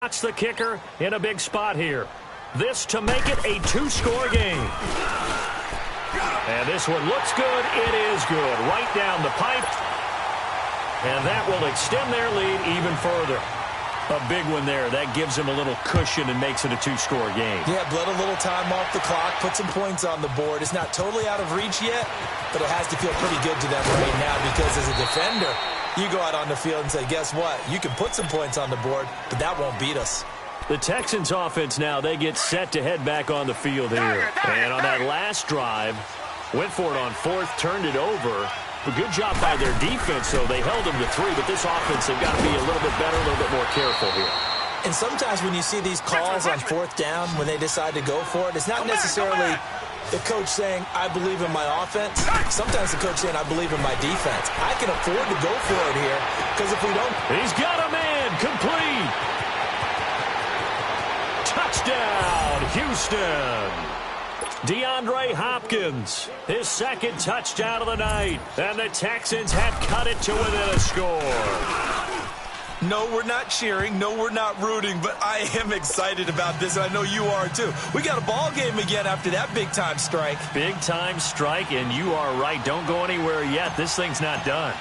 That's the kicker in a big spot here. This to make it a two-score game. And this one looks good. It is good. Right down the pipe. And that will extend their lead even further. A big one there. That gives them a little cushion and makes it a two-score game. Yeah, bled a little time off the clock, put some points on the board. It's not totally out of reach yet, but it has to feel pretty good to them right now because as a defender, you go out on the field and say, guess what? You can put some points on the board, but that won't beat us. The Texans offense now, they get set to head back on the field here. And on that last drive, went for it on fourth, turned it over. A good job by their defense, though. They held them to 3, but this offense have got to be a little bit better, a little bit more careful here. And sometimes when you see these calls on fourth down, when they decide to go for it, it's not necessarily the coach saying, I believe in my offense. Sometimes the coach saying, I believe in my defense. I can afford to go for it here, because if we don't... He's got a man, complete. Touchdown, Houston. DeAndre Hopkins, his second touchdown of the night. And the Texans have cut it to within a score. No, we're not cheering. No, we're not rooting. But I am excited about this. I know you are, too. We got a ball game again after that big-time strike. Big-time strike, and you are right. Don't go anywhere yet. This thing's not done.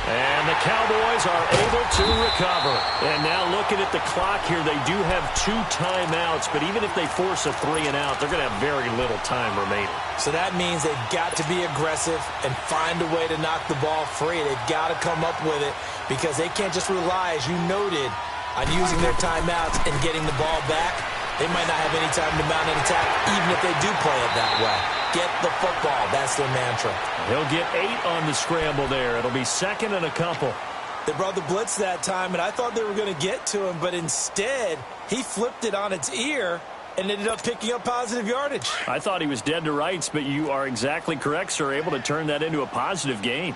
And the Cowboys are able to recover. And now looking at the clock here, they do have 2 timeouts, but even if they force a 3-and-out, they're going to have very little time remaining. So that means they've got to be aggressive and find a way to knock the ball free. They've got to come up with it because they can't just rely, as you noted, on using their timeouts and getting the ball back. They might not have any time to mount an attack, even if they do play it that way. Get the football. That's their mantra. He'll get 8 on the scramble there. It'll be second and a couple. They brought the blitz that time, and I thought they were going to get to him, but instead, he flipped it on its ear and ended up picking up positive yardage. I thought he was dead to rights, but you are exactly correct, sir. Able to turn that into a positive gain.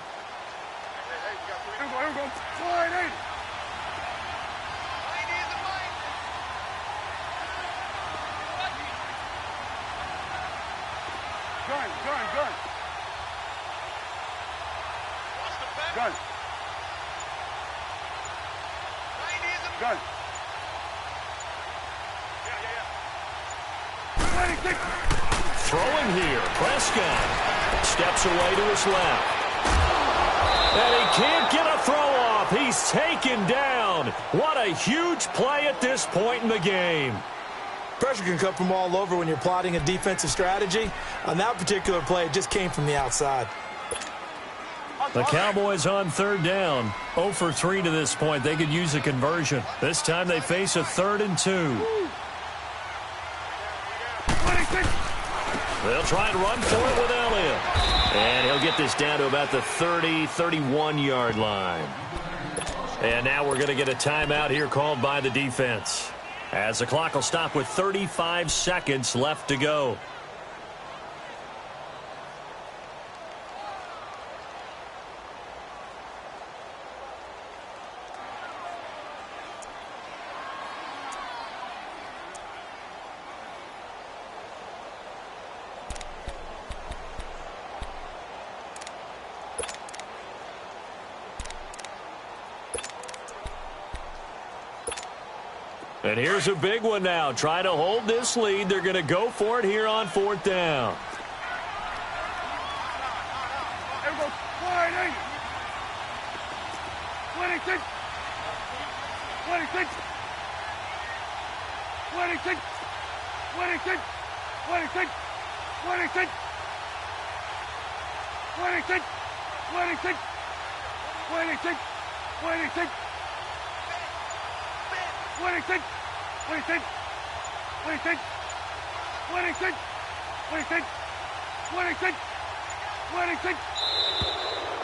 Throwing here, Prescott steps away to his left. And he can't get a throw off. He's taken down. What a huge play at this point in the game. Pressure can come from all over when you're plotting a defensive strategy. On that particular play, it just came from the outside. The Cowboys on third down. 0 for 3 to this point. They could use a conversion. This time they face a 3rd and 2. They'll try and run for it with Elliott. And he'll get this down to about the 30, 31-yard line. And now we're going to get a timeout here called by the defense, as the clock will stop with 35 seconds left to go. And here's a big one now. Trying to hold this lead. They're going to go for it here on 4th down.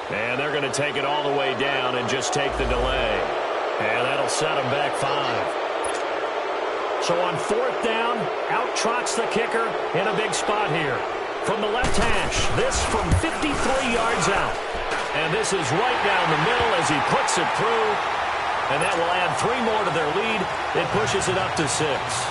And they're going to take it all the way down and just take the delay. And that'll set them back 5. So on 4th down, out trots the kicker in a big spot here. From the left hash, this from 53 yards out. And this is right down the middle as he puts it through. And that will add 3 more to their lead. It pushes it up to 6.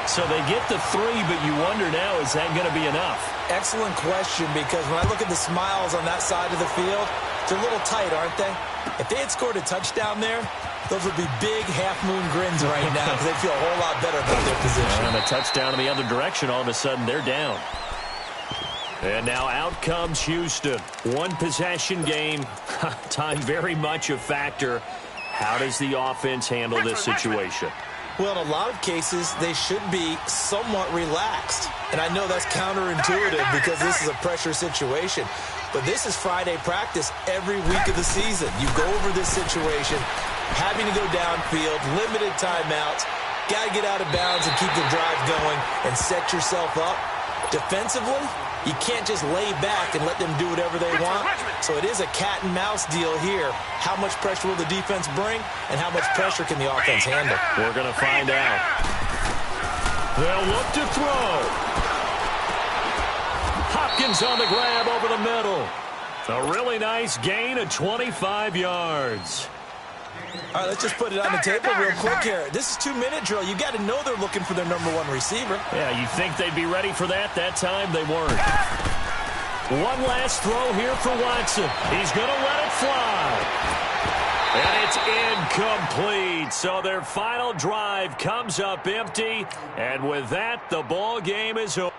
So they get the 3, but you wonder now, is that going to be enough? Excellent question, because when I look at the smiles on that side of the field, they're a little tight, aren't they? If they had scored a touchdown there, those would be big half-moon grins right now because they feel a whole lot better about their position. And a touchdown in the other direction, all of a sudden they're down. And now out comes Houston. One possession game. Time very much a factor. How does the offense handle this situation? Well, in a lot of cases, they should be somewhat relaxed. And I know that's counterintuitive because this is a pressure situation. But this is Friday practice every week of the season. You go over this situation, having to go downfield, limited timeouts, got to get out of bounds and keep the drive going and set yourself up. Defensively, you can't just lay back and let them do whatever they want. So it is a cat and mouse deal here. How much pressure will the defense bring and how much pressure can the offense handle? We're going to find out. They'll look to throw. Hopkins on the grab over the middle. A really nice gain of 25 yards. All right, let's just put it on the table real quick here. This is 2-minute drill. You got to know they're looking for their number one receiver. Yeah, you think they'd be ready for that? That time they weren't. One last throw here for Watson. He's going to let it fly. And it's incomplete. So their final drive comes up empty. And with that, the ball game is over.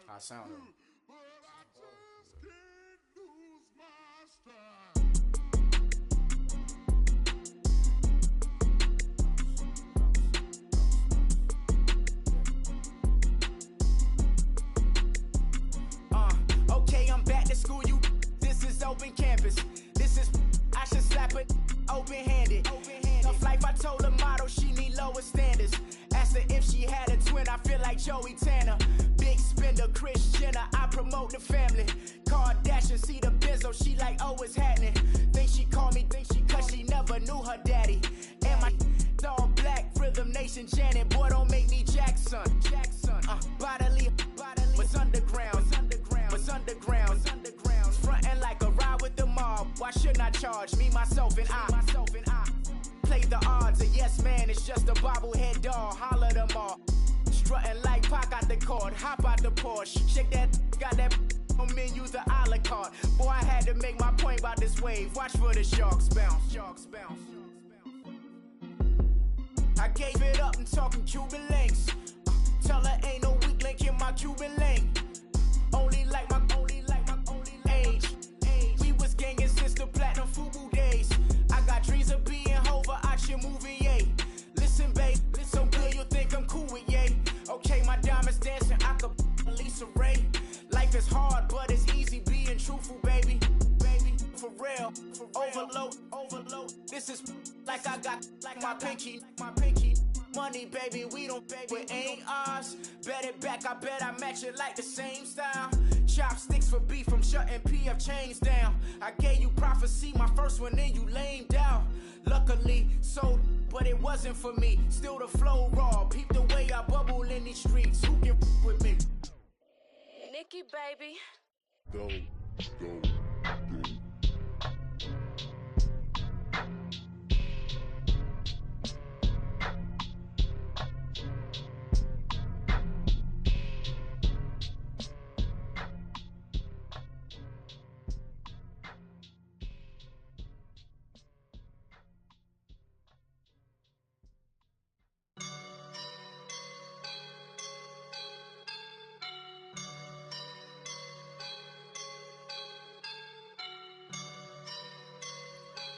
I sound it. Okay, I'm back to school. This is open campus. This is, I should slap it open-handed. Tough life, I told her motto, she need lower standards. Asked her if she had a twin, I feel like Joey Tanner. Big spender, Kris Jenner, I promote the family. Kardashian, see the Benzo, she like, oh, it's happening. Think she called me, cause she never knew her daddy. And my all black, Rhythm Nation, Janet, boy, don't make me Jackson. Bodily, what's underground, what's underground, frontin' like a ride with the mob. Why shouldn't I charge me, myself, and I? Play the odds, a yes man, it's just a bobblehead doll. Holler them all. Strutting like Pac out the court, hop out the Porsche. Shake that, got that on menu, the a la carte. Boy, I had to make my point about this wave. Watch for the sharks bounce. I gave it up and talking Cuban links. Tell her ain't no weak link in my Cuban link. Only like my age. We was gangin' since the platinum FUBU days. I got dreams of being Hova out your movie, yay. Listen, babe, so good you'll think I'm cool with yay. Okay, my diamonds dancing, I could Lisa Ray. Life is hard, but it's easy being truthful, baby. For real, overload. This is like I got like my pinky. Money, baby, we don't pay, it ain't ours. Bet it back, I bet I match it like the same style. Chopsticks for beef from shutting PF chains down. I gave you prophecy, my first one, then you lamed out. Luckily, sold, but it wasn't for me. Still the flow raw, peep the way I bubble in these streets. Who can with me? Nikki, baby. Go.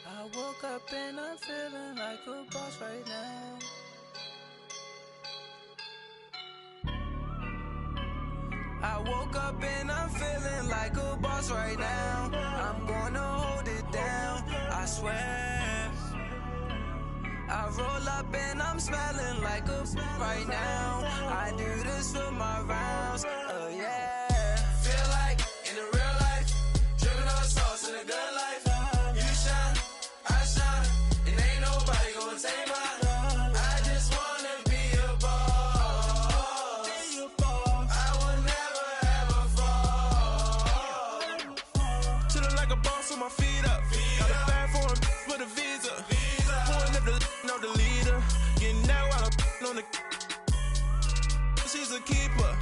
I woke up and I'm feeling like a boss right now. I woke up and I'm feeling like a boss right now. I'm gonna hold it down, I swear. I roll up and I'm smelling like a right now. I do this for my rounds, oh yeah. Feel like in the real life, dripping on sauce in a good life. You shine, I shine, and ain't nobody gonna take mine. I just wanna be a boss. I would never ever fall. Chillin' like a boss with my feet up. Got a bag for him with a visa. Pulling up the know the leader. Getting out while I'm on the. She's a keeper.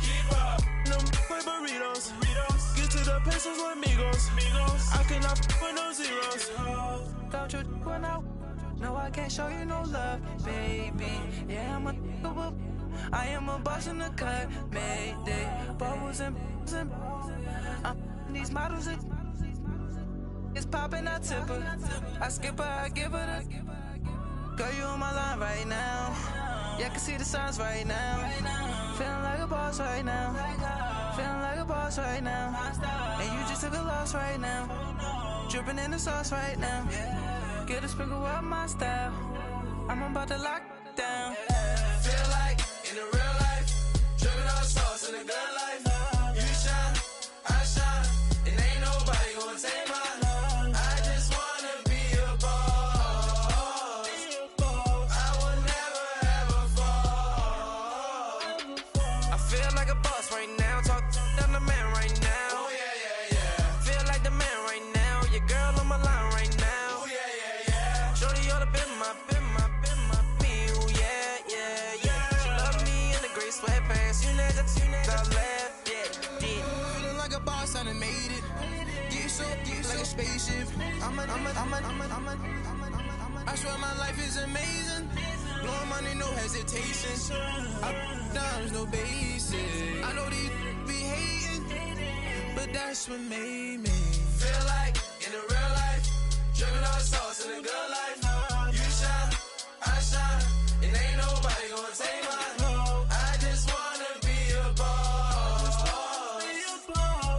of pesos with amigos. I cannot with no zeros. Don't you run out? No, I can't show you no love, baby. Yeah, I am a boss in the cut, mayday. Bubbles and these models are it's popping, I tip her. I skip her, I give her the girl, you on my line right now. Yeah, I can see the signs right now. Feeling like a boss right now. Feeling like a boss right now. And you just took a loss right now. Dripping in the sauce right now. Get a sprinkle up my style. I'm about to lock down. Feel like in the real life, dripping on sauce in the good life. You shine, I shine, and ain't nobody gonna take mine. I just wanna be a boss. I will never ever fall. I feel like a boss right now. Talk to the man right now. Oh yeah. Feel like the man right now. Your girl on my line right now. Oh yeah. Shorty oughta been my me. Ooh, yeah. She love me in the gray sweatpants. You next, I left, yeah. Feeling like a boss, I done made it. Get so like a spaceship. I swear my life is amazing. Blowing money, no hesitation. Dimes, no basic. I know these be hating, but that's what made me feel like in the real life, dripping on sauce in the good life. You shine, I shine, and ain't nobody gonna take mine. I just wanna be a boss.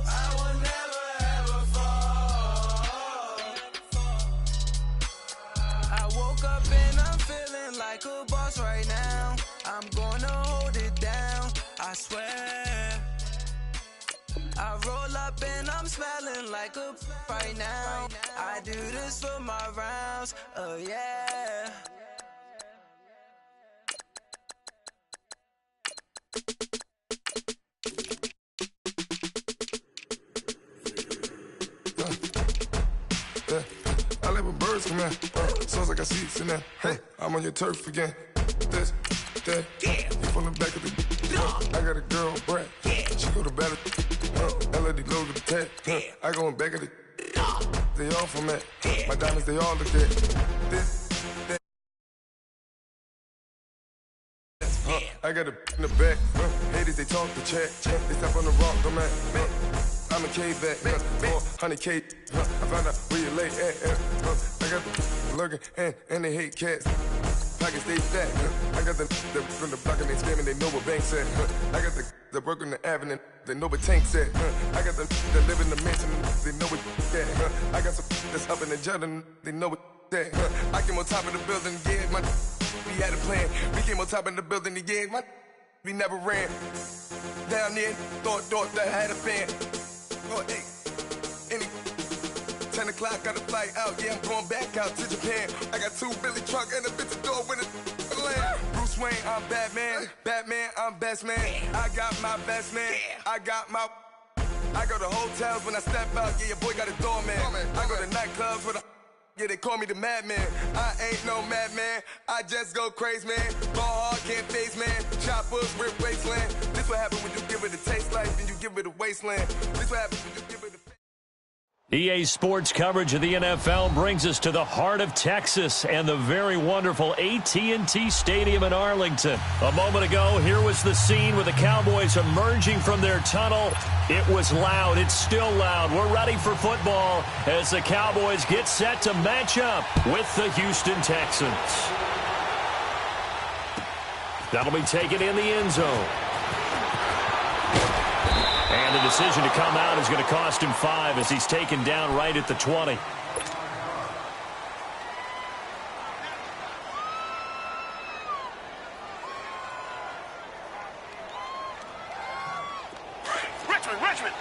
I will never ever fall. I woke up and I'm feeling like a boss right now. I'm gonna hold it down, I swear. I roll up and I'm smelling like a right now. I do this for my rounds, oh yeah. I like when birds come in. Sounds like I see seats in there. Hey, I'm on your turf again. This, that. You from the back of the. I got a girl, Brad. She go to battle. I let it go to the tag. I go in back of the. They all from that. My diamonds, they all look at. This, that. I got a in the back. Haters, they talk the chat. They step on the rock, I'm at. I'm a K-back, 400K. I found out where you lay at. I got the lurking and they hate cats. Pockets stay fat. I got the from the block and they scamming, they know what banks at. I got the work on the avenue, they know what tanks at. I got the that live in the mansion, they know what that. I got some that's up in the jungle, they know what that. I came on top of the building, yeah, my we had a plan. We came on top of the building, yeah, my we never ran. Down there, thought that I had a fan. Oh, hey, 10 o'clock, got a flight out. Yeah, I'm going back out to Japan. I got 2 Billy truck and a bitch door with a land. Bruce Wayne, I'm Batman. Batman, I'm best man. I got my best man. I go to hotels when I step out. Yeah, your boy got a doorman. I go to nightclubs with a. Yeah, they call me the madman. I ain't no madman. I just go crazy, man. Ball hard, can't face, man. Choppers, rip wasteland. This what happen when you give it a taste life and you give it a wasteland. This what happen when you give it a. EA Sports coverage of the NFL brings us to the heart of Texas and the very wonderful AT&T Stadium in Arlington. A moment ago, here was the scene with the Cowboys emerging from their tunnel. It was loud. It's still loud. We're ready for football as the Cowboys get set to match up with the Houston Texans. That'll be taken in the end zone. And the decision to come out is going to cost him 5 as he's taken down right at the 20. Richmond.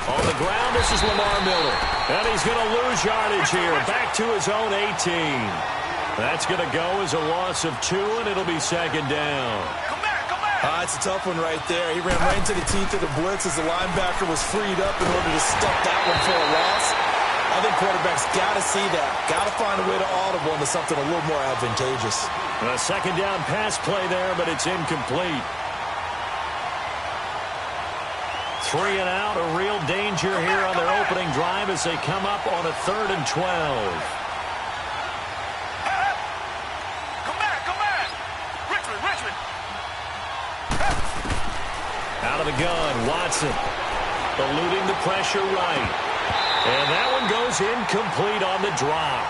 On the ground, this is Lamar Miller. And he's going to lose yardage here. Back to his own 18. That's going to go as a loss of 2, and it'll be second down. Come back. It's a tough one right there. He ran right into the teeth of the blitz as the linebacker was freed up in order to stuff that one for a loss. I think quarterbacks got to see that. Got to find a way to audible into something a little more advantageous. A second down pass play there, but it's incomplete. 3 and out, a real danger here on their opening drive as they come up on a 3rd and 12. Come back. Richmond. Out of the gun, Watson. Eluding the pressure right. And that one goes incomplete on the drop.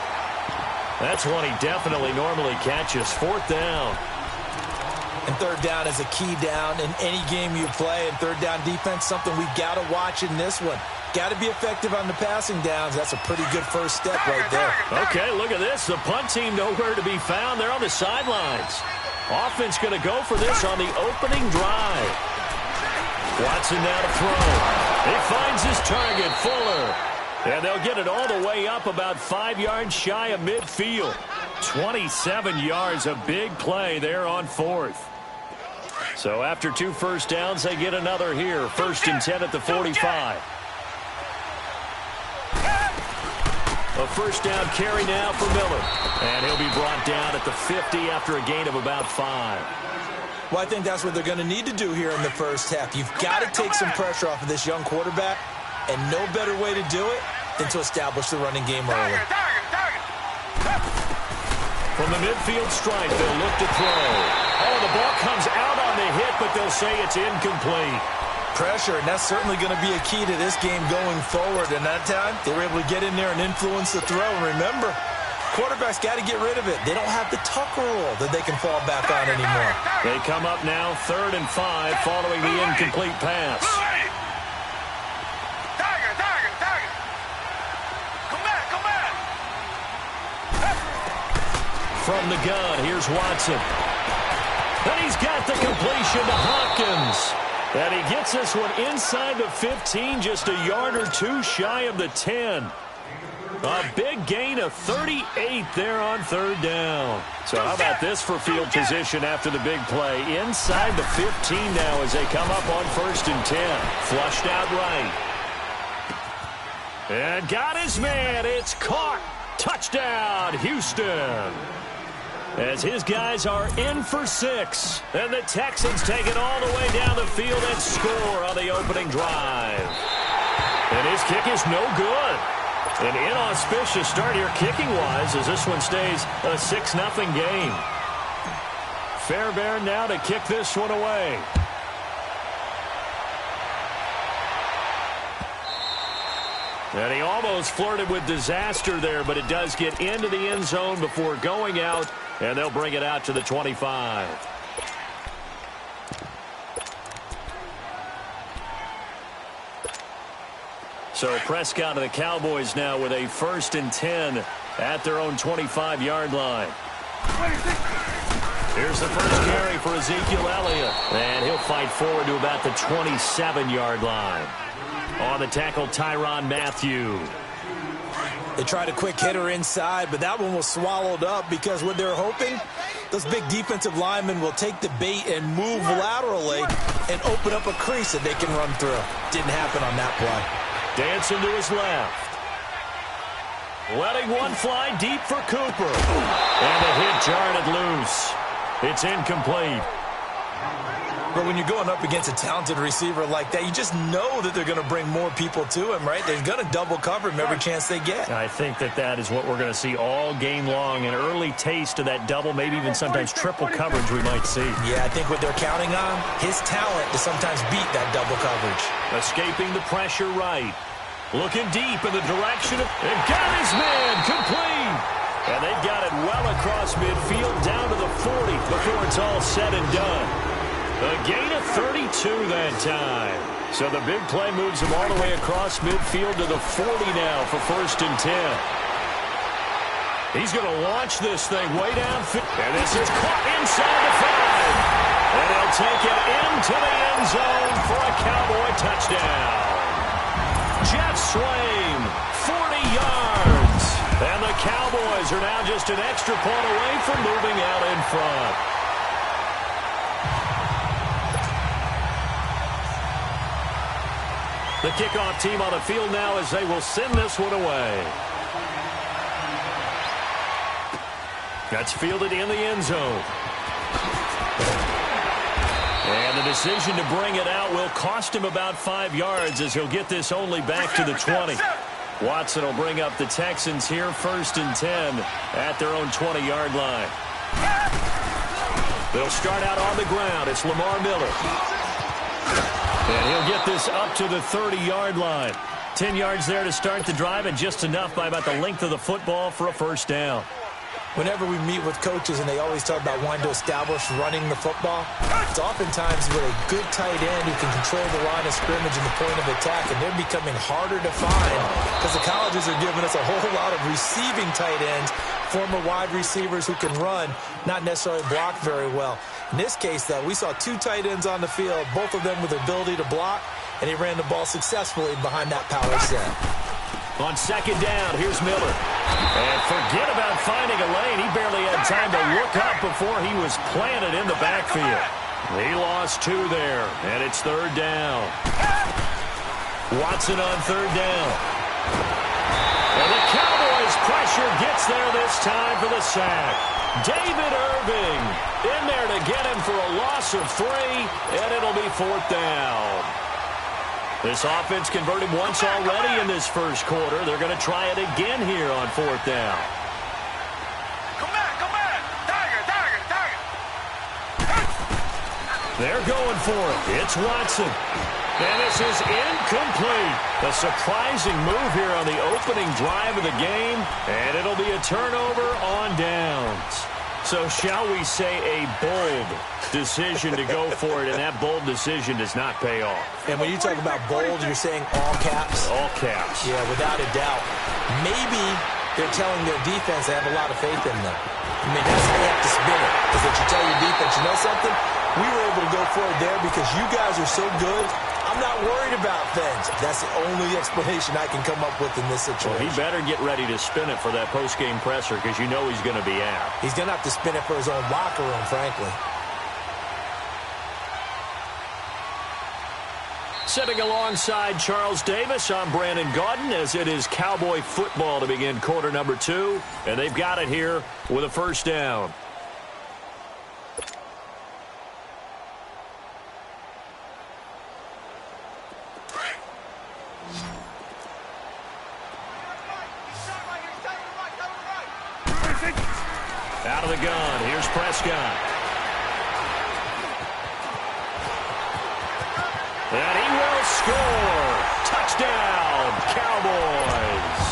That's one he definitely normally catches. 4th down. And 3rd down is a key down in any game you play. And 3rd down defense, something we've got to watch in this one. Got to be effective on the passing downs. That's a pretty good first step right there. Okay, look at this. The punt team nowhere to be found. They're on the sidelines. Offense going to go for this on the opening drive. Watson now to throw. He finds his target, Fuller. And they'll get it all the way up about 5 yards shy of midfield. 27 yards, a big play there on 4th. So after 2 first downs, they get another here. 1st and 10 at the 45. A first down carry now for Miller. And he'll be brought down at the 50 after a gain of about 5. Well, I think that's what they're going to need to do here in the first half. You've got to take some pressure off of this young quarterback, and no better way to do it than to establish the running game early. From the midfield stripe, they'll look to throw. Oh, the ball comes out on the hit, but they'll say it's incomplete. Pressure, and that's certainly going to be a key to this game going forward. And that time, they were able to get in there and influence the throw. And remember, quarterbacks got to get rid of it. They don't have the Tucker rule that they can fall back on anymore. They come up now 3rd and 5 following the incomplete pass. From the gun, here's Watson. And he's got the completion to Hopkins. And he gets this one inside the 15, just a yard or 2 shy of the 10. A big gain of 38 there on 3rd down. So how about this for field position after the big play? Inside the 15 now as they come up on 1st and 10. Flushed out right. And got his man. It's caught. Touchdown, Houston. As his guys are in for 6. And the Texans take it all the way down the field and score on the opening drive. And his kick is no good. An inauspicious start here kicking-wise as this one stays a 6-0 game. Fairbairn now to kick this one away. And he almost flirted with disaster there, but it does get into the end zone before going out, and they'll bring it out to the 25. So Prescott and the Cowboys now with a 1st and 10 at their own 25-yard line. Here's the first carry for Ezekiel Elliott, and he'll fight forward to about the 27-yard line. On the tackle, Tyrann Mathieu. They tried a quick hitter inside, but that one was swallowed up because what they're hoping, those big defensive linemen will take the bait and move laterally and open up a crease that they can run through. Didn't happen on that play. Dancing to his left. Letting one fly deep for Cooper. And the hit jarred it loose. It's incomplete. But when you're going up against a talented receiver like that, you just know that they're going to bring more people to him, right? They're going to double cover him every chance they get. I think that is what we're going to see all game long. An early taste of that double, maybe even sometimes triple coverage we might see. Yeah, I think what they're counting on, his talent to sometimes beat that double coverage. Escaping the pressure right. Looking deep in the direction of... And got his man complete! And they've got it well across midfield down to the 40 before it's all said and done. A gain of 32 that time. So the big play moves him all the way across midfield to the 40 now for 1st and 10. He's going to launch this thing way down. And this is caught inside the 5. And he'll take it into the end zone for a Cowboy touchdown. Jet Swain, 40 yards. And the Cowboys are now just an extra point away from moving out in front. The kickoff team on the field now as they will send this one away. That's fielded in the end zone. And the decision to bring it out will cost him about 5 yards as he'll get this only back to the 20. Watson will bring up the Texans here 1st and 10 at their own 20-yard line. They'll start out on the ground. It's Lamar Miller. And he'll get this up to the 30-yard line. 10 yards there to start the drive and just enough by about the length of the football for a first down. Whenever we meet with coaches and they always talk about wanting to establish running the football, it's oftentimes with a good tight end who can control the line of scrimmage and the point of attack, and they're becoming harder to find because the colleges are giving us a whole lot of receiving tight ends, former wide receivers who can run, not necessarily block very well. In this case, though, we saw 2 tight ends on the field, both of them with the ability to block, and he ran the ball successfully behind that power set. On 2nd down, here's Miller. And forget about finding a lane. He barely had time to look up before he was planted in the backfield. He lost 2 there, and it's 3rd down. Watson on 3rd down. And the Cowboys' pressure gets there this time for the sack. David Irving in there to get him for a loss of 3, and it'll be 4th down. This offense converted once already in this first quarter. They're going to try it again here on 4th down. Come back. Tiger. They're going for it. It's Watson. And this is incomplete. A surprising move here on the opening drive of the game. And it'll be a turnover on downs. So shall we say a bold decision to go for it, and that bold decision does not pay off. And when you talk about bold, you're saying all caps? All caps. Yeah, without a doubt. Maybe they're telling their defense they have a lot of faith in them. I mean, that's how you have to spin it. Is that you tell your defense, you know something? We were able to go for it there because you guys are so good. I'm not worried about things. That's the only explanation I can come up with in this situation. Well, he better get ready to spin it for that post-game presser because you know he's going to be out. He's going to have to spin it for his own locker room, frankly. Sitting alongside Charles Davis, I'm Brandon Gaudin as it is Cowboy football to begin quarter number 2. And they've got it here with a first down. Out of the gun, here's Prescott. And he will score. Touchdown, Cowboys.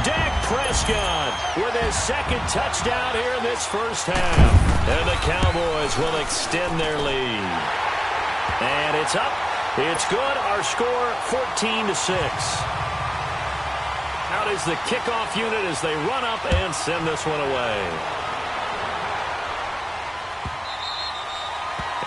Dak Prescott with his 2nd touchdown here in this first half. And the Cowboys will extend their lead. And it's up. It's good. Our score, 14-6. Out is the kickoff unit as they run up and send this one away.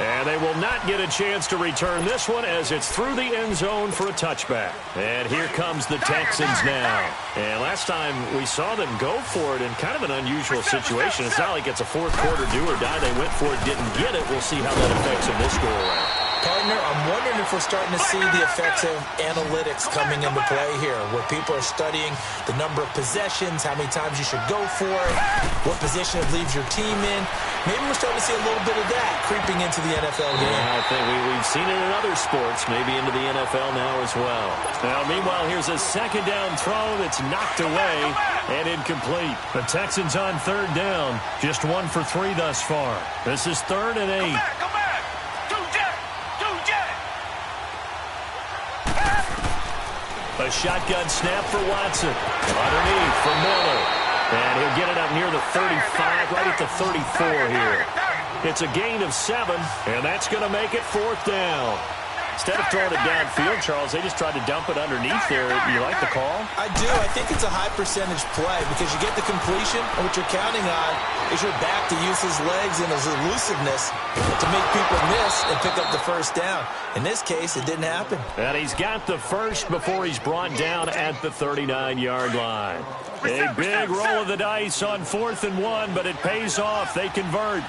And they will not get a chance to return this one as it's through the end zone for a touchback. And here comes the Texans now. And last time we saw them go for it in kind of an unusual situation. It's not like it's a fourth quarter do or die. They went for it, didn't get it. We'll see how that affects them this go-around. Partner, I'm wondering if we're starting to see the effects of analytics coming into play here, where people are studying the number of possessions, how many times you should go for it, what position it leaves your team in. Maybe we're starting to see a little bit of that creeping into the NFL game. Yeah, I think we've seen it in other sports, maybe into the NFL now as well. Now, meanwhile, here's a 2nd down throw that's knocked away and incomplete. The Texans on 3rd down, just 1 for 3 thus far. This is 3rd and 8. A shotgun snap for Watson. Underneath for Miller. And he'll get it up near the 35, right at the 34 here. It's a gain of 7, and that's going to make it 4th down. Instead of throwing it downfield, Charles, they just tried to dump it underneath there. You like the call? I do. I think it's a high percentage play because you get the completion, and what you're counting on is your back to use his legs and his elusiveness to make people miss and pick up the first down. In this case, it didn't happen. And he's got the first before he's brought down at the 39-yard line. A big roll of the dice on 4th and 1, but it pays off. They convert.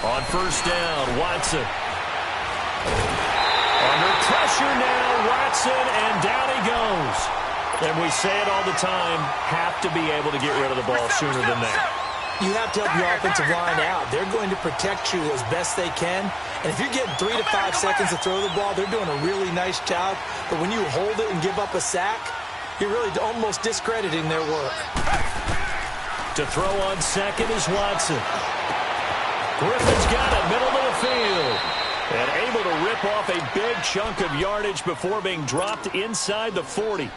On 1st down, Watson. Pressure now, Watson, and down he goes. And we say it all the time, have to be able to get rid of the ball sooner than that. You have to help your offensive line out. They're going to protect you as best they can. And if you're getting 3 to 5 seconds to throw the ball, they're doing a really nice job. But when you hold it and give up a sack, you're really almost discrediting their work. To throw on second is Watson. Griffin's got it, middle of the field. And able to rip off a big chunk of yardage before being dropped inside the 40.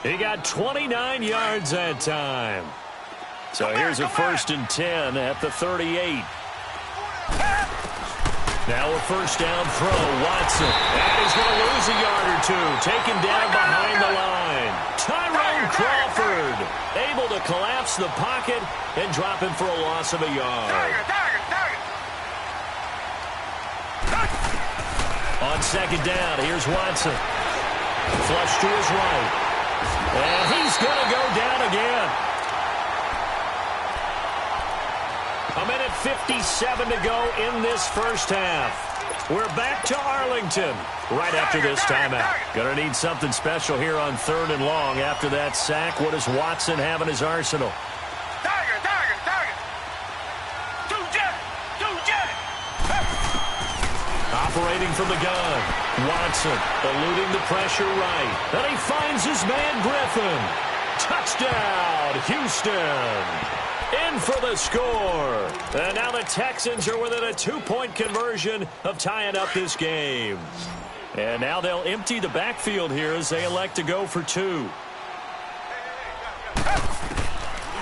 He got 29 yards that time. So here's a 1st and 10 at the 38. Now a first down throw, Watson. And he's going to lose a yard or two. Taken down behind the line. Tyrone Crawford able to collapse the pocket and drop him for a loss of a yard. On second down, here's Watson. Flush to his right. And he's going to go down again. A minute 57 to go in this first half. We're back to Arlington right after this timeout. Going to need something special here on 3rd and long. After that sack, what does Watson have in his arsenal? Operating from the gun. Watson eluding the pressure right. And he finds his man Griffin. Touchdown, Houston. In for the score. And now the Texans are within a 2-point conversion of tying up this game. And now they'll empty the backfield here as they elect to go for 2.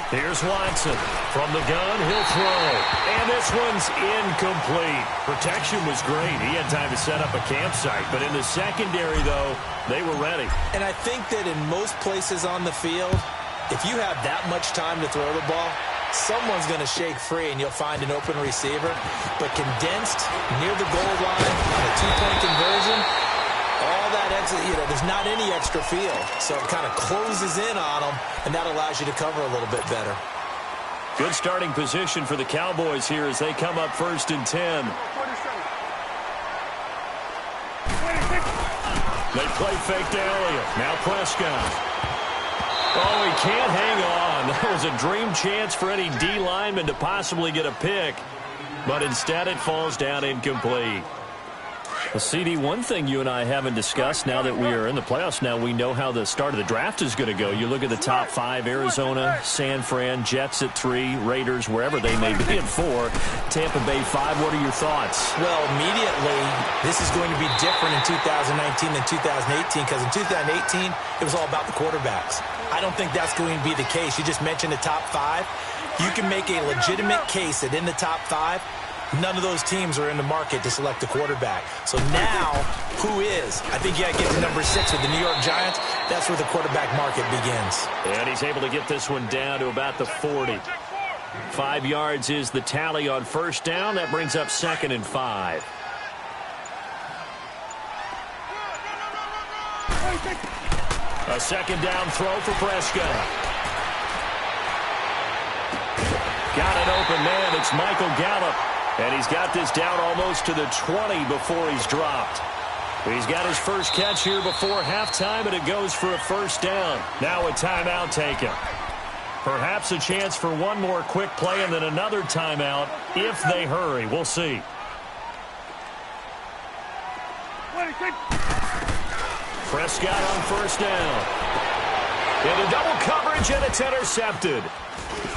Here's Watson. From the gun, he'll throw. And this one's incomplete. Protection was great. He had time to set up a campsite. But in the secondary, though, they were ready. And I think that in most places on the field, if you have that much time to throw the ball, someone's going to shake free and you'll find an open receiver. But condensed near the goal line on a 2-point conversion, all that extra, there's not any extra field. So it kind of closes in on them, and that allows you to cover a little bit better. Good starting position for the Cowboys here as they come up 1st and 10. They play fake to Elliott. Now Prescott. Oh, he can't hang on. That was a dream chance for any D lineman to possibly get a pick. But instead it falls down incomplete. Well, CD, one thing you and I haven't discussed now that we are in the playoffs now, we know how the start of the draft is going to go. You look at the top 5, Arizona, San Fran, Jets at 3, Raiders, wherever they may be at 4, Tampa Bay 5. What are your thoughts? Well, immediately, this is going to be different in 2019 than 2018 because in 2018, it was all about the quarterbacks. I don't think that's going to be the case. You just mentioned the top 5. You can make a legitimate case that in the top 5, none of those teams are in the market to select a quarterback. So now, who is? I think you got to get to number 6 with the New York Giants. That's where the quarterback market begins. And he's able to get this one down to about the 40. 5 yards is the tally on first down. That brings up 2nd and 5. A second down throw for Prescott. Got an open man. It's Michael Gallup. And he's got this down almost to the 20 before he's dropped. He's got his first catch here before halftime, and it goes for a first down. Now a timeout taken. Perhaps a chance for one more quick play and then another timeout if they hurry. We'll see. Prescott on first down. Into double coverage, and it's intercepted.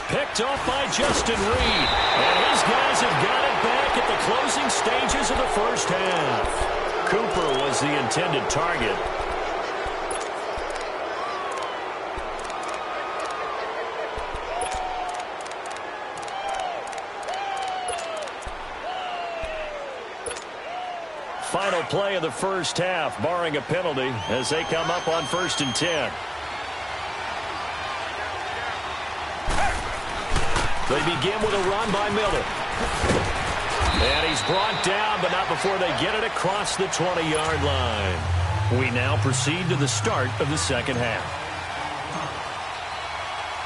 Picked off by Justin Reed. And his guys have got it back at the closing stages of the first half. Cooper was the intended target. Final play of the first half, barring a penalty, as they come up on 1st and 10. They begin with a run by Miller. And he's brought down, but not before they get it across the 20-yard line. We now proceed to the start of the second half.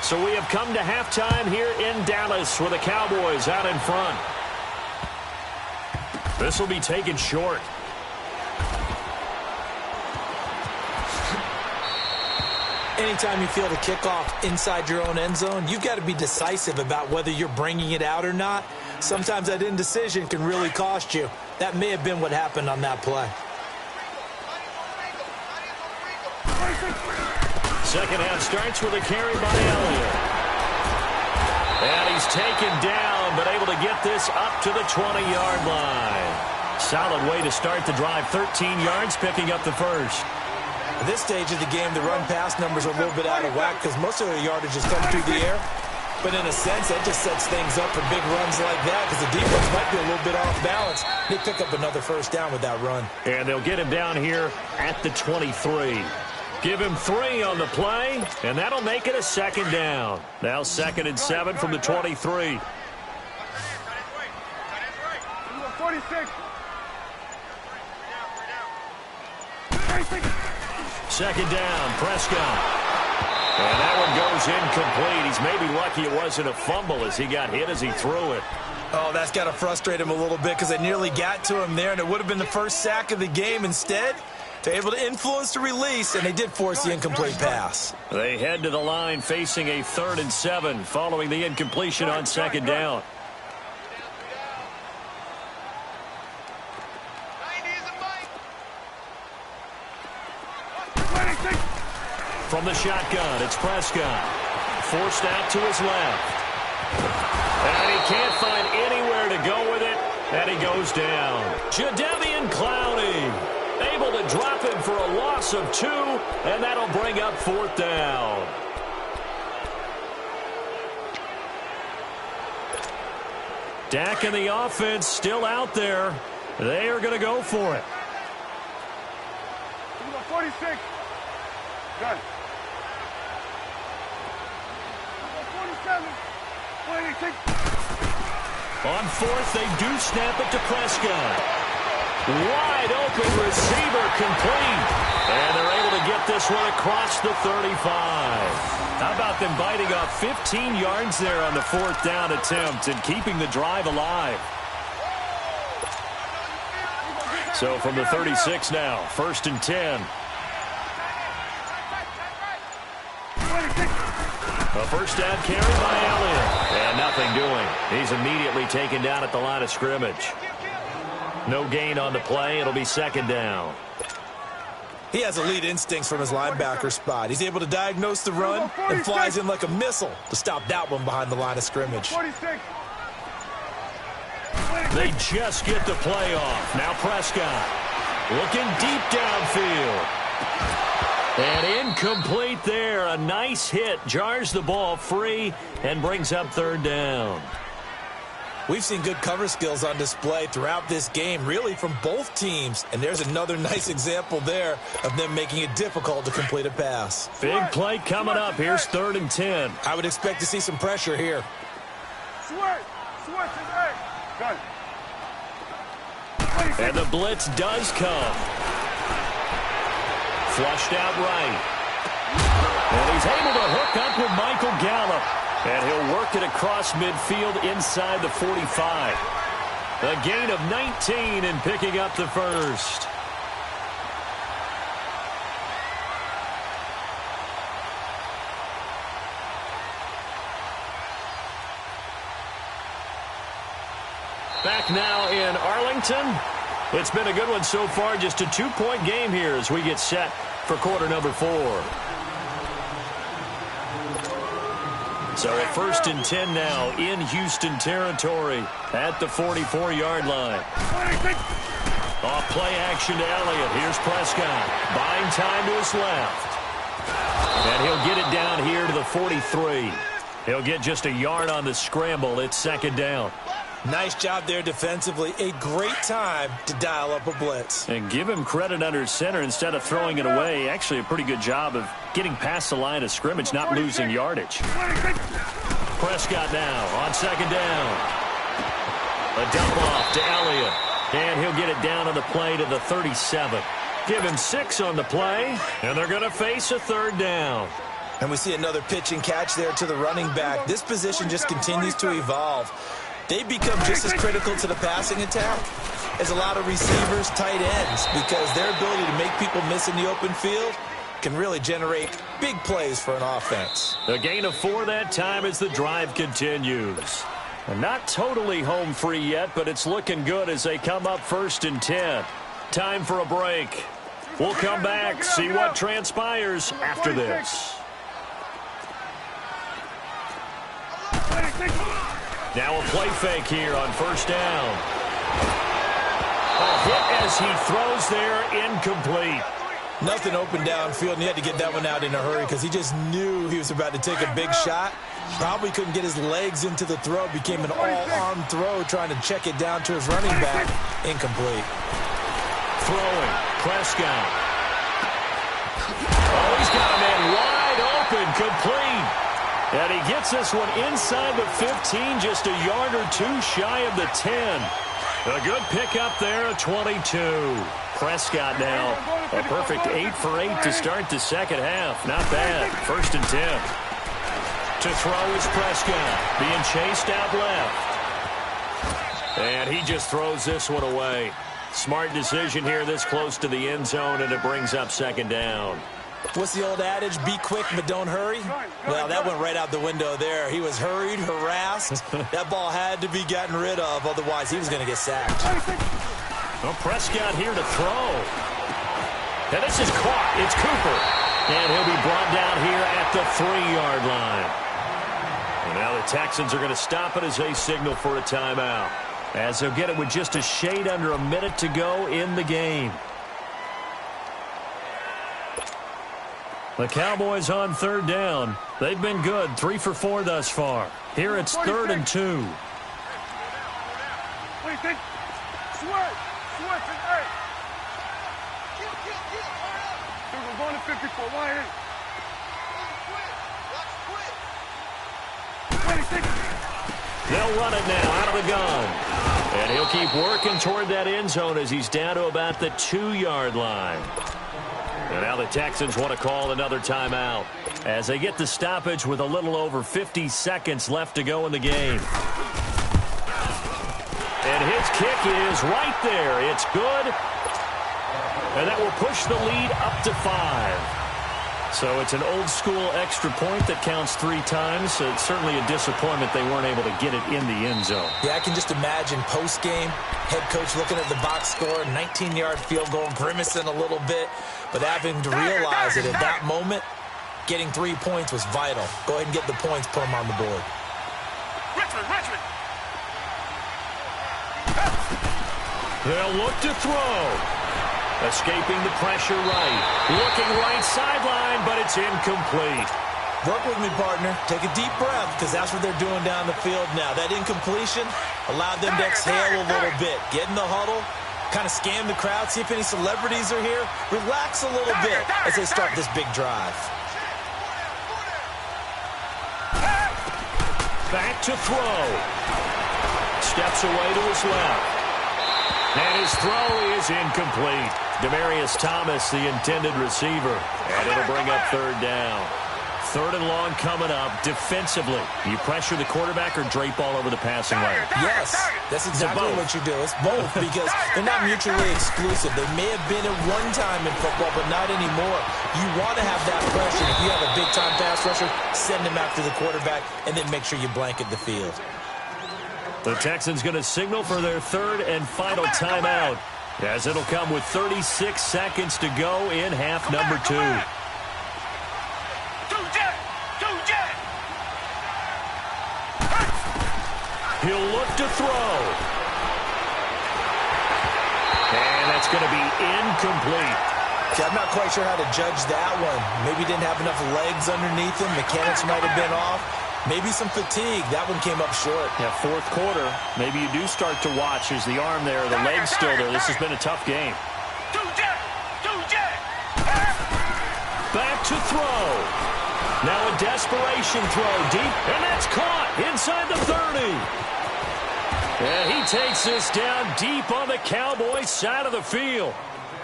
So we have come to halftime here in Dallas with the Cowboys out in front. This will be taken short. anytime you field a kickoff inside your own end zone, you've got to be decisive about whether you're bringing it out or not. Sometimes that indecision can really cost you. That may have been what happened on that play. Second half starts with a carry by Elliott. And he's taken down, but able to get this up to the 20-yard line. Solid way to start the drive. 13 yards, picking up the first. At this stage of the game, the run-pass numbers are a little bit out of whack because most of their yardage is coming through the air. But in a sense, that just sets things up for big runs like that because the defense might be a little bit off balance. They pick up another first down with that run. And they'll get him down here at the 23. Give him 3 on the play, and that'll make it a second down. Now 2nd and 7 from the 23. 46. Second down, Prescott. And that one goes incomplete. He's maybe lucky it wasn't a fumble as he got hit as he threw it. Oh, that's got to frustrate him a little bit because they nearly got to him there, and it would have been the first sack of the game. Instead, they're able to influence the release, and they did force the incomplete pass. They head to the line facing a 3rd and 7 following the incompletion on second down. From the shotgun, it's Prescott. Forced out to his left. And he can't find anywhere to go with it, and he goes down. Jadeveon Clowney able to drop him for a loss of 2, and that'll bring up 4th down. Dak and the offense still out there. They are going to go for it. 46. Got it. 47. 26. On 4th, they do snap it to Prescott. Wide open receiver complete. And they're able to get this one across the 35. How about them biting off 15 yards there on the 4th down attempt and keeping the drive alive? So from the 36 now, 1st and 10. A first down carry by Elliott. And nothing doing. He's immediately taken down at the line of scrimmage. No gain on the play. It'll be 2nd down. He has elite instincts from his linebacker spot. He's able to diagnose the run and flies in like a missile to stop that one behind the line of scrimmage. 46. They just get the play off. Now Prescott looking deep downfield. And incomplete there. A nice hit. Jars the ball free and brings up 3rd down. We've seen good cover skills on display throughout this game, really from both teams. And there's another nice example there of them making it difficult to complete a pass. Big play coming up. Here's 3rd and 10. I would expect to see some pressure here. And the blitz does come. Flushed out right. And he's able to hook up with Michael Gallup. And he'll work it across midfield inside the 45. A gain of 19 and picking up the first. Back now in Arlington. It's been a good one so far. Just a 2-point game here as we get set for quarter number 4. So a 1st and 10 now in Houston territory at the 44-yard line. Off play action to Elliott. Here's Prescott. Buying time to his left. And he'll get it down here to the 43. He'll get just a yard on the scramble. It's 2nd down. Nice job there defensively. A great time to dial up a blitz. And give him credit under center instead of throwing it away. Actually, a pretty good job of getting past the line of scrimmage, not losing yardage. Prescott now on 2nd down. A dump off to Elliott. And he'll get it down on the play to the 37. Give him 6 on the play, and they're going to face a 3rd down. And we see another pitch and catch there to the running back. This position just continues to evolve. They become just as critical to the passing attack as a lot of receivers, tight ends, because their ability to make people miss in the open field can really generate big plays for an offense. The gain of 4 that time as the drive continues. Not totally home free yet, but it's looking good as they come up 1st and 10. Time for a break. We'll come back, see what transpires after this. Now a play fake here on 1st down. A hit as he throws there, incomplete. Nothing open downfield, and he had to get that one out in a hurry because he just knew he was about to take a big shot. Probably couldn't get his legs into the throw. Became an all-arm throw trying to check it down to his running back. Incomplete. Throwing. Prescott. Oh, he's got a man wide open. Complete. And he gets this one inside the 15, just a yard or 2 shy of the 10. A good pickup there, a 22. Prescott now, a perfect 8 for 8 to start the second half. Not bad. 1st and 10. To throw is Prescott, being chased out left. And he just throws this one away. Smart decision here this close to the end zone, and it brings up 2nd down. What's the old adage? Be quick, but don't hurry? Well, that went right out the window there. He was hurried, harassed. That ball had to be gotten rid of, otherwise he was going to get sacked. Well, Prescott here to throw. And this is caught. It's Cooper. And he'll be brought down here at the 3-yard line. And now the Texans are going to stop it as they signal for a timeout, as they'll get it with just a shade under a minute to go in the game. The Cowboys on 3rd down. They've been good, 3 for 4 thus far. Here it's 3rd and 2. We're going to 54. Why here? They'll run it now out of the gun. And he'll keep working toward that end zone as he's down to about the 2-yard line. And now the Texans want to call another timeout as they get the stoppage with a little over 50 seconds left to go in the game. And his kick is right there. It's good. And that will push the lead up to 5. So it's an old-school extra point that counts 3 times. So it's certainly a disappointment they weren't able to get it in the end zone. Yeah, I can just imagine post-game, head coach looking at the box score, 19-yard field goal, grimacing a little bit, but having to realize that at that moment, getting 3 points was vital. Go ahead and get the points, put them on the board. Richmond. They'll look to throw. Escaping the pressure right. Looking right sideline, but it's incomplete. Work with me, partner. Take a deep breath, because that's what they're doing down the field now. That incompletion allowed them to exhale a little bit. Get in the huddle, kind of scan the crowd, see if any celebrities are here. Relax a little bit as they start this big drive. Back to throw. Steps away to his left. And his throw is incomplete. Demaryius Thomas, the intended receiver. And it'll bring up 3rd down. 3rd and long coming up defensively. You pressure the quarterback or drape all over the passing lane? Yes, that's exactly what you do. It's both, because they're not mutually exclusive. They may have been at one time in football, but not anymore. You want to have that pressure. If you have a big-time pass rusher, send him after the quarterback, and then make sure you blanket the field. The Texans going to signal for their 3rd and final timeout, as it'll come with 36 seconds to go in half number 2. He'll look to throw. And that's going to be incomplete. See, I'm not quite sure how to judge that one. Maybe didn't have enough legs underneath him. Mechanics might have been off. Maybe some fatigue. That one came up short. Yeah, 4th quarter. Maybe you do start to watch as the arm there, the leg's still there. This has been a tough game. Back to throw. Now a desperation throw deep, and that's caught inside the 30. And he takes this down deep on the Cowboys side of the field.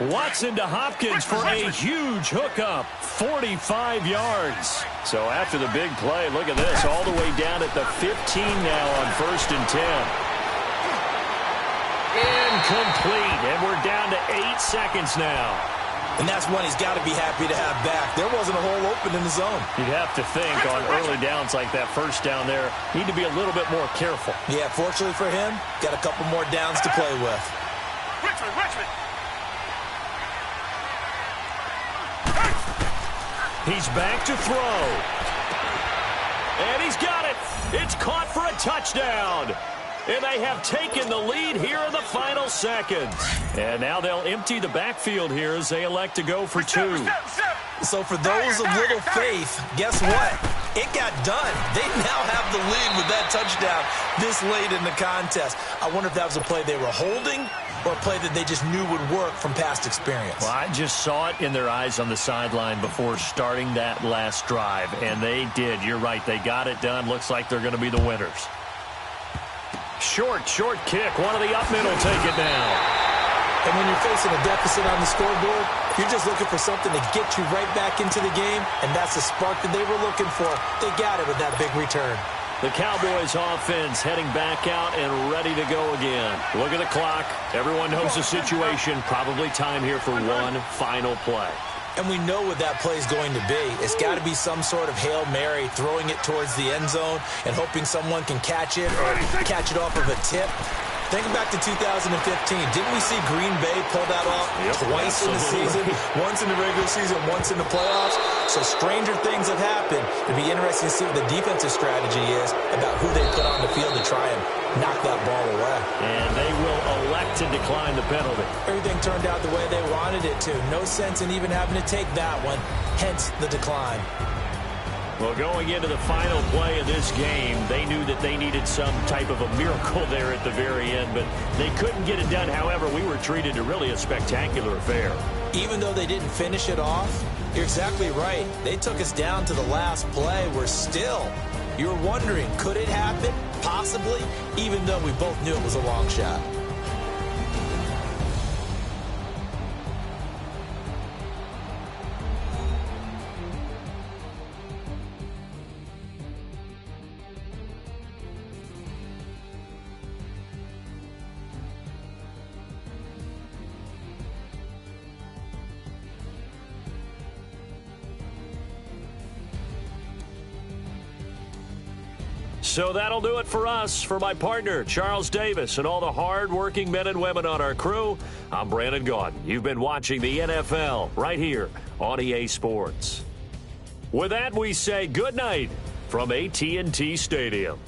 Watson to Hopkins for a huge hookup, 45 yards. So after the big play, look at this, all the way down at the 15 now on 1st and 10. Incomplete, and we're down to 8 seconds now. And that's one he's got to be happy to have back. There wasn't a hole open in the zone. You'd have to think on early downs like that, first down there, need to be a little bit more careful. Yeah, fortunately for him, got a couple more downs to play with. Richmond. He's back to throw. And he's got it. It's caught for a touchdown. And they have taken the lead here in the final seconds. And now they'll empty the backfield here as they elect to go for two. So for those of little faith, guess what? It got done. They now have the lead with that touchdown this late in the contest. I wonder if that was a play they were holding or a play that they just knew would work from past experience. Well, I just saw it in their eyes on the sideline before starting that last drive, and they did. You're right. They got it done. Looks like they're going to be the winners. Short kick. One of the up middle take it down. And when you're facing a deficit on the scoreboard, you're just looking for something to get you right back into the game, and that's the spark that they were looking for. They got it with that big return. The Cowboys offense heading back out and ready to go again. Look at the clock. Everyone knows the situation. Probably time here for one final play. And we know what that play is going to be. It's got to be some sort of Hail Mary, throwing it towards the end zone and hoping someone can catch it or catch it off of a tip. Think back to 2015. Didn't we see Green Bay pull that off twice in the season? Once in the regular season, once in the playoffs. So stranger things have happened. It'd be interesting to see what the defensive strategy is about who they put on the field to try and knock that ball away. And they will elect to decline the penalty. Everything turned out the way they wanted it to. No sense in even having to take that one. Hence the decline. Well, going into the final play of this game, they knew that they needed some type of a miracle there at the very end, but they couldn't get it done. However, we were treated to really a spectacular affair. Even though they didn't finish it off, you're exactly right. They took us down to the last play. We're still, you're wondering, could it happen? Possibly, even though we both knew it was a long shot. So that'll do it for us. For my partner, Charles Davis, and all the hard-working men and women on our crew, I'm Brandon Gaudin. You've been watching the NFL right here on EA Sports. With that, we say good night from AT&T Stadium.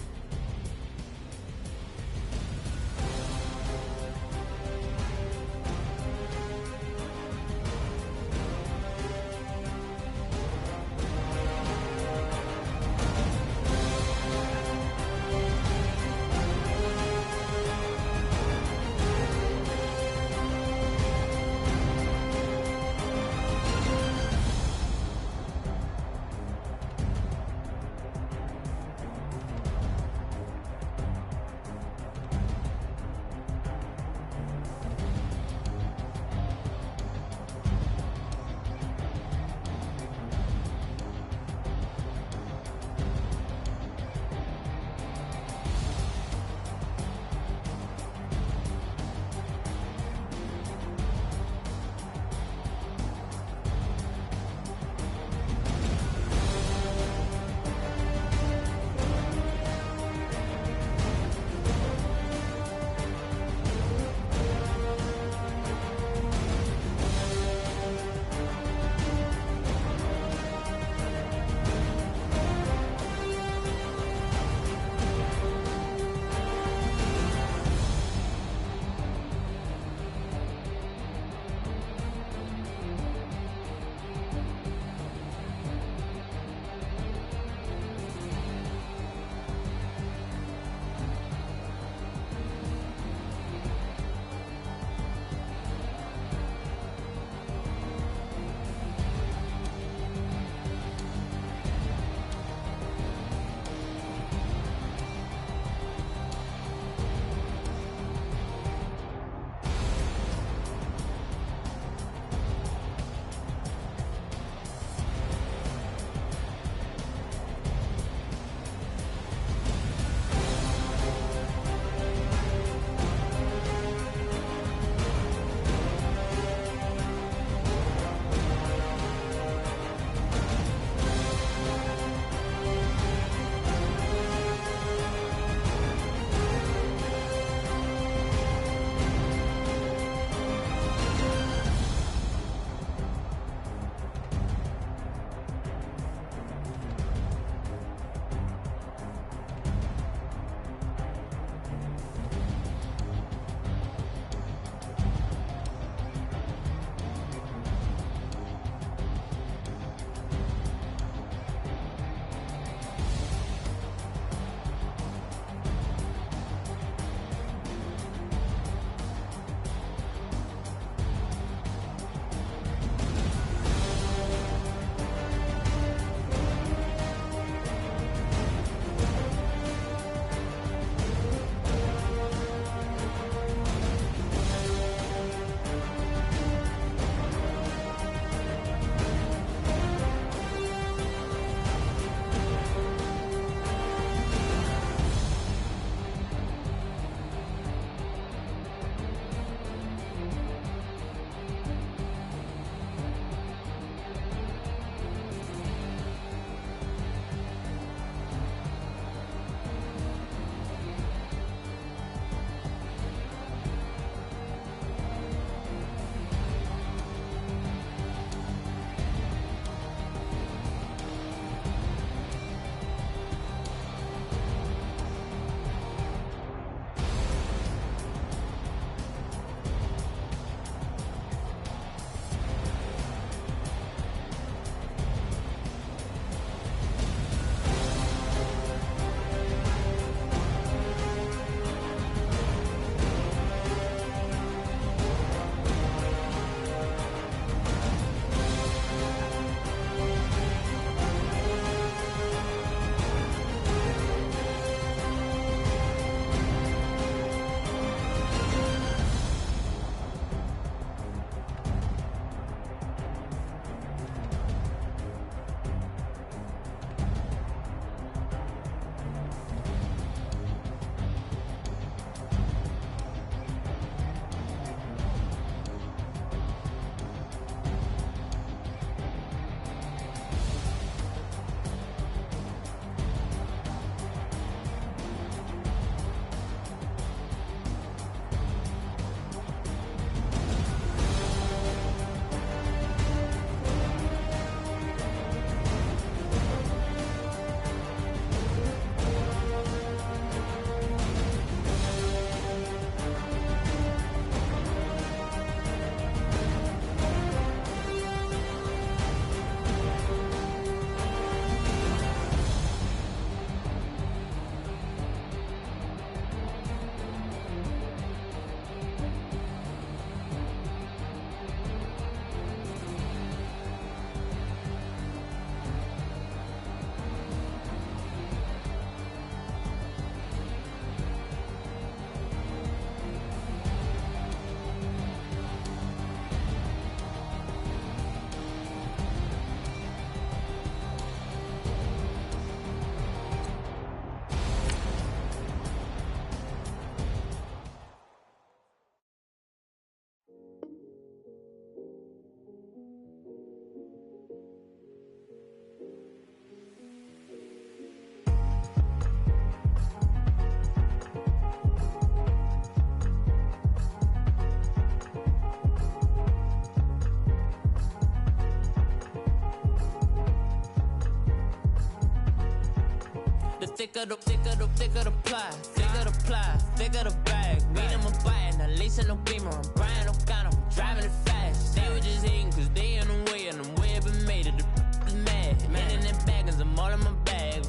thicker the ply, thicker the ply, thicker the bag. Meet them a buying, at least in no beamer. I'm Brian O'Connor, I'm driving it fast. They were just hating cause they in the way, and the way it been made it, the is mad. Man in them baggins, I'm all in my bag.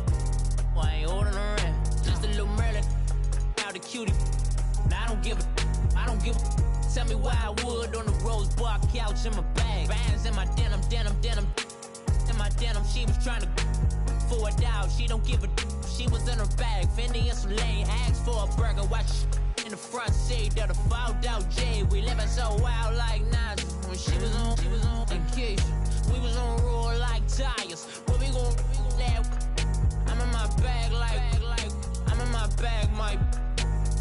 Well, I ain't holding around, just a little Merlin, out the cutie. Now I don't give a. Tell me why I would on the rose bar couch in my bag. Bands in my denim. In my denim, she was trying to for a doubt. She don't give a. She was in her bag. Fendi and some lane asked for a burger. Watch in the front seat of the fouled out J. We living so wild like Nas. When she was on vacation. We was on roll like tires. What we gon' let? I'm in my bag like I'm in my bag, my.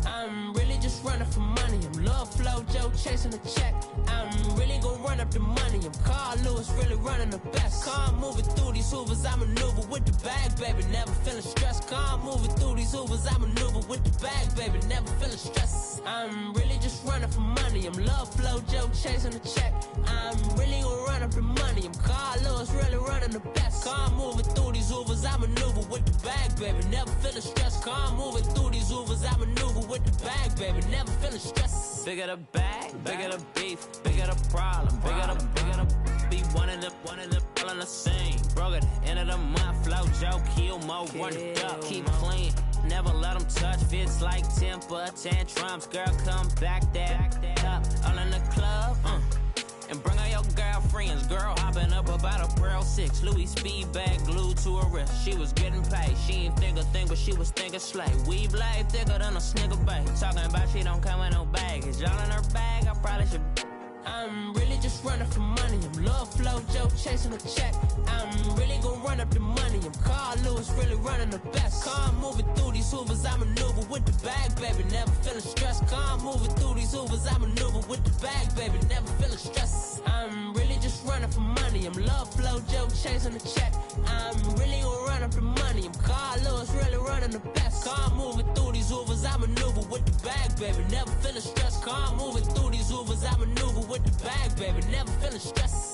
I'm really just running for money. I'm Love Flow Joe chasing a check. I'm really gon' run up the money. I'm Carl Lewis, really running the best. Calm moving through these hoovers, I maneuver with the bag, baby. Never feeling stressed. Calm moving through these hoovers, I maneuver with the bag, baby. Never feeling stressed. I'm really just running for money. I'm Love Flow Joe chasing a check. I'm really gon' run up the money. I'm Carl Lewis, really running the best. Calm moving through these hoovers, I maneuver with the bag, baby. Never feeling stressed. Calm moving through these hoovers, I maneuver with the bag, baby. Never feeling stressed. Bigger the bag, bigger the beef, bigger the problem, bigger the be one of the all in the same. Broke at the end of the month, flow Joe, kill mo, run it up, keep clean. Never let them touch, fits like temper tantrums. Girl, come back up, all in the club, and bring all your girlfriends. Girl hopping up about a Pearl 6 Louis speed bag glued to her wrist. She was getting paid, she ain't think a thing, but she was thinking slay. Weave blade thicker than a snicker bag. Talking about she don't come with no baggage. Y'all in her bag, I probably should. I'm really just running for money. I'm Love Flow Joe chasing a check. I'm really gon' run up the money. I'm Carl Lewis, really running the best. Calm moving through these hoovers, I maneuver with the bag, baby. Never feeling stressed. Calm moving through these hoovers, I maneuver with the bag, baby. Never feeling stressed. I'm really just running for money. I'm Love Flow Joe chasing a check. I'm really gon' run up the money. I'm Carl Lewis, really running the best. Calm moving through these hoovers, I maneuver with the bag, baby. Never feeling stressed. Calm moving through these hoovers, I maneuver with the bag, baby. Never feeling stressed.